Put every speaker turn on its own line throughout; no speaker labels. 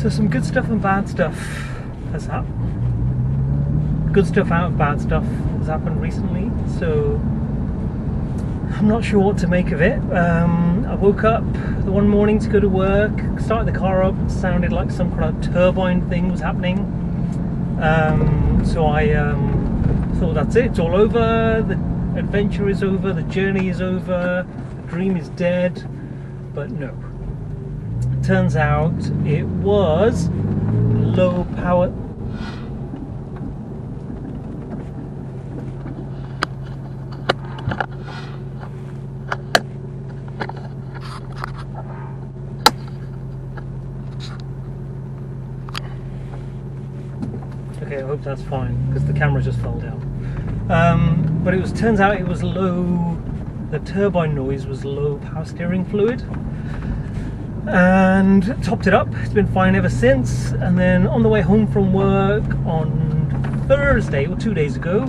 So some good stuff and bad stuff has happened. Good stuff out of bad stuff has happened recently. So I'm not sure what to make of it. I woke up the one morning to go to work, started the car up, it sounded like some kind of turbine thing was happening. So I thought that's it, it's all over, the adventure is over, the journey is over, the dream is dead. But no. Turns out it was low power. Okay, I hope that's fine because the camera just fell down. But it turns out it was low. The turbine noise was low power steering fluid. And topped it up. It's been fine ever since. And then on the way home from work on Thursday, or 2 days ago,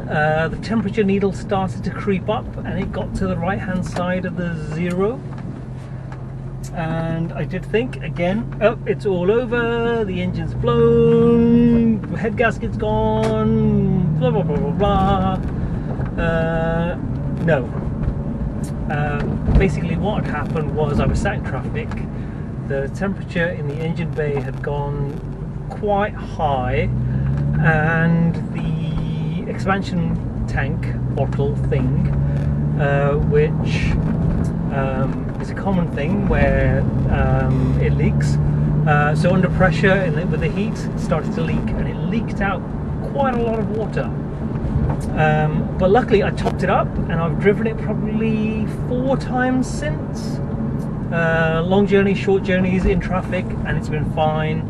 the temperature needle started to creep up and it got to the right hand side of the 0. And I did think again, oh, it's all over, the engine's blown, head gasket's gone, blah blah blah blah blah. No. Basically what had happened was I was sat in traffic, the temperature in the engine bay had gone quite high, and the expansion tank bottle thing, which is a common thing where it leaks, so under pressure with the heat it started to leak, and it leaked out quite a lot of water. But luckily I topped it up and I've driven it probably 4 times since. Long journeys, short journeys, in traffic, and it's been fine.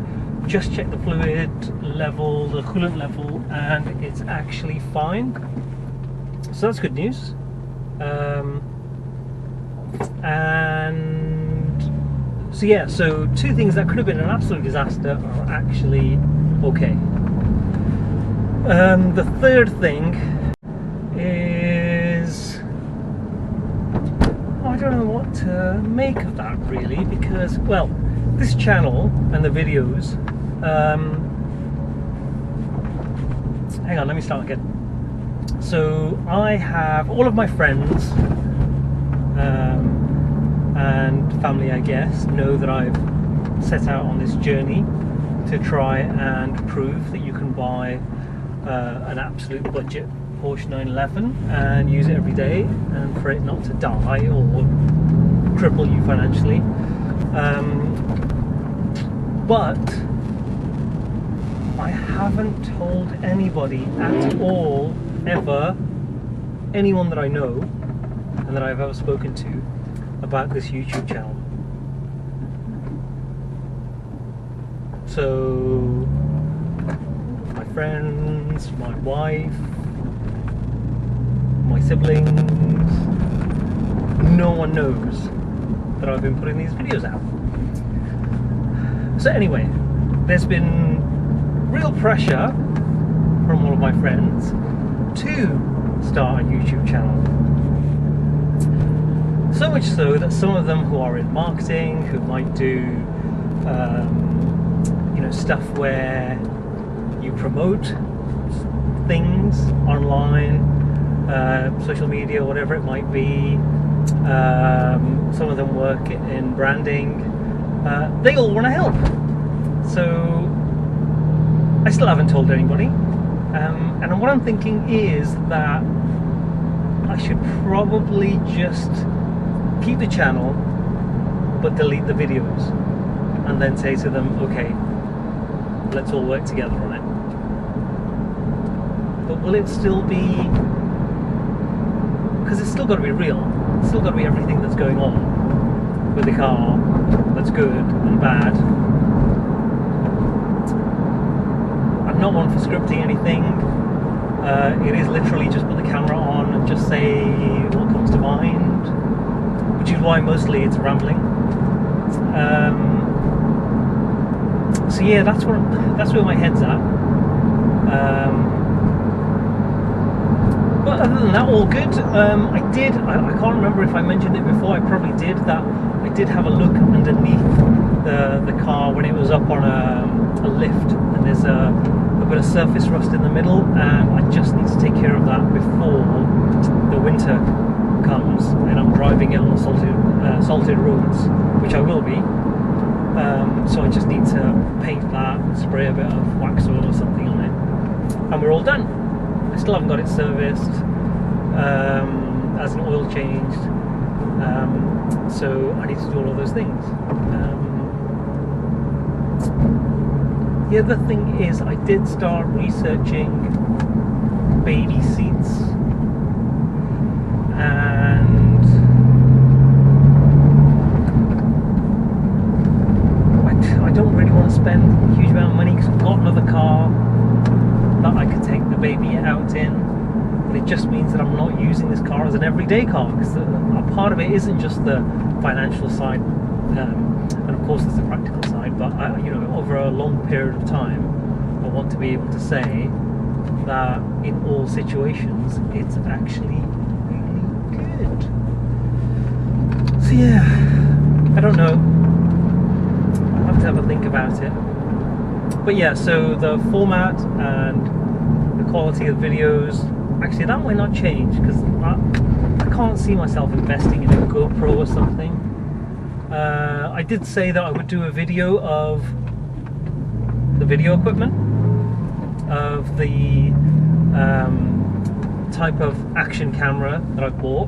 Just checked the fluid level, the coolant level, and it's actually fine. So that's good news. And so yeah, so 2 things that could have been an absolute disaster are actually okay. The third thing is, I don't know what to make of that really, because, well, this channel and the videos, hang on, let me start again. So I have all of my friends and family, I guess, know that I've set out on this journey to try and prove that you can buy an absolute budget Porsche 911 and use it every day, and for it not to die or cripple you financially. But I haven't told anybody at all, ever, anyone that I know and that I've ever spoken to, about this YouTube channel. So my friends, my wife, my siblings, no one knows that I've been putting these videos out. So anyway, there's been real pressure from all of my friends to start a YouTube channel. So much so that some of them who are in marketing, who might do you know, stuff where you promote things online, social media, whatever it might be. Some of them work in branding. They all want to help. So I still haven't told anybody. And what I'm thinking is that I should probably just keep the channel but delete the videos, and then say to them, okay, let's all work together on it. But will it still be, because it's still got to be real, it's still got to be everything that's going on with the car that's good and bad. I'm not one for scripting anything. It is literally just put the camera on and just say what comes to mind, which is why mostly it's rambling. So yeah, that's where my head's at. But other than that, all good. I can't remember if I mentioned it before, I probably did, that I did have a look underneath the car when it was up on a lift, and there's a bit of surface rust in the middle, and I just need to take care of that before the winter comes and I'm driving it on salted roads, which I will be. So I just need to paint that, spray a bit of wax oil or something on it, and we're all done. I still haven't got it serviced, as an oil changed, so I need to do all of those things. The other thing is, I did start researching baby seats, and I don't really want to spend a huge amount of money because I've got another car that I could take the baby out in, and it just means that I'm not using this car as an everyday car, because a part of it isn't just the financial side, and of course there's the practical side, but you know, over a long period of time I want to be able to say that in all situations it's actually really good. So yeah, I don't know, I'll have to have a think about it. But yeah, so the format and the quality of videos, actually that might not change, because I can't see myself investing in a GoPro or something. I did say that I would do a video of the video equipment, of the type of action camera that I bought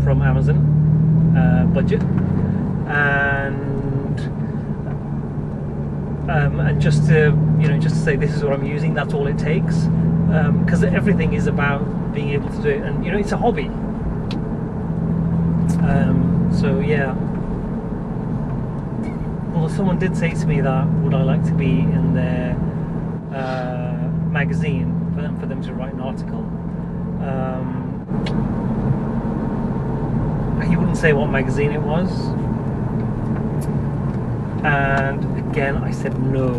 from Amazon, budget, and just to say this is what I'm using, that's all it takes, because everything is about being able to do it, and it's a hobby. So yeah. Well, someone did say to me that would I like to be in their magazine for them to write an article. He wouldn't say what magazine it was, and again I said no,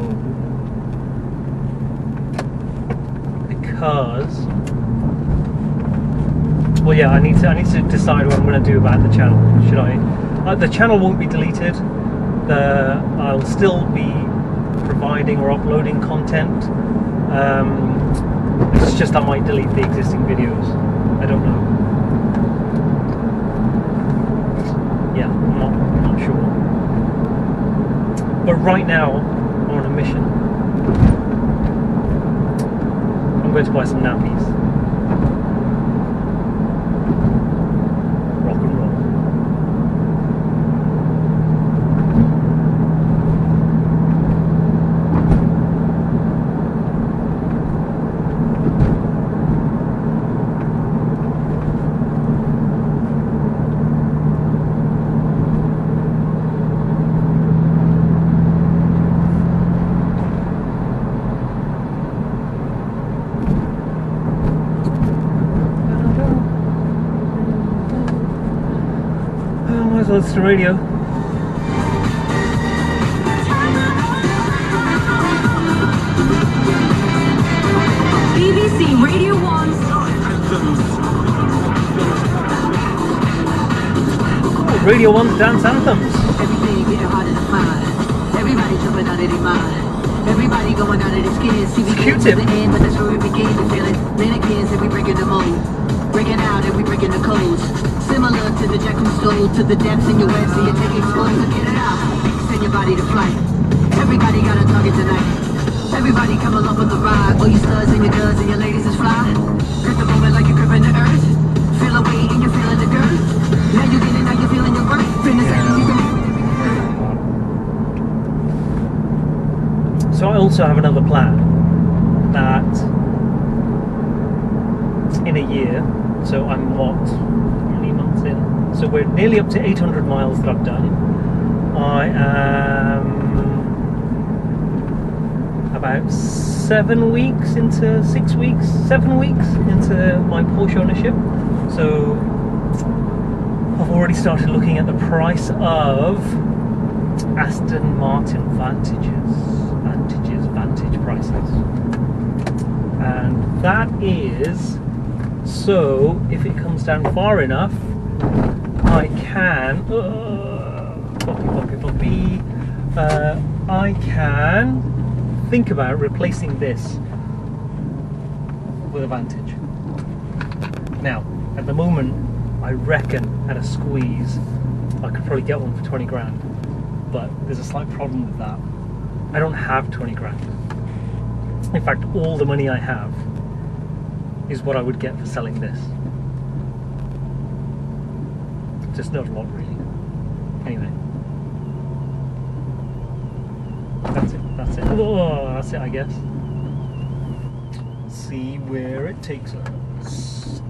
because, well, yeah, I need to decide what I'm going to do about the channel. Should I? The channel won't be deleted. I'll still be providing or uploading content. It's just I might delete the existing videos. I don't know. Yeah, I'm not sure. But right now, I'm on a mission. I'm going to buy some nappies. Rock and roll. So it's the radio.
BBC Radio 1.
Radio 1's dance anthems.
Everything getting harder to find. Everybody jumping out of their mind. Everybody going out of their skin. See, we get to the end, but that's where we begin to feel it. Mannequins and we breaking the mold. Breaking out and we breaking the codes. Similar to the jack who stole to the depths in your web, so you take explosive, get it out. Send your body to flight. Everybody got a target tonight. Everybody come along for the ride. All you studs and your duds and your ladies is fly. Grip the moment like you're gripping the earth. Feel a weight and you're feeling the girth. Now you get it, now you're feeling your worth. Fitness seconds you can.
So I also have another plan that in a year, so I'm what, how many months in? So we're nearly up to 800 miles that I've done. I am about 7 weeks into 6 weeks, 7 weeks into my Porsche ownership. So I've already started looking at the price of Aston Martin Vantage prices. And that is So if it comes down far enough, I can I can think about replacing this with a Vantage. Now, at the moment, I reckon at a squeeze I could probably get one for 20 grand, but there's a slight problem with that. I don't have 20 grand. In fact, all the money I have is what I would get for selling this. Just not a lot, really. Anyway, that's it. Oh, that's it, I guess. Let's see where it takes us.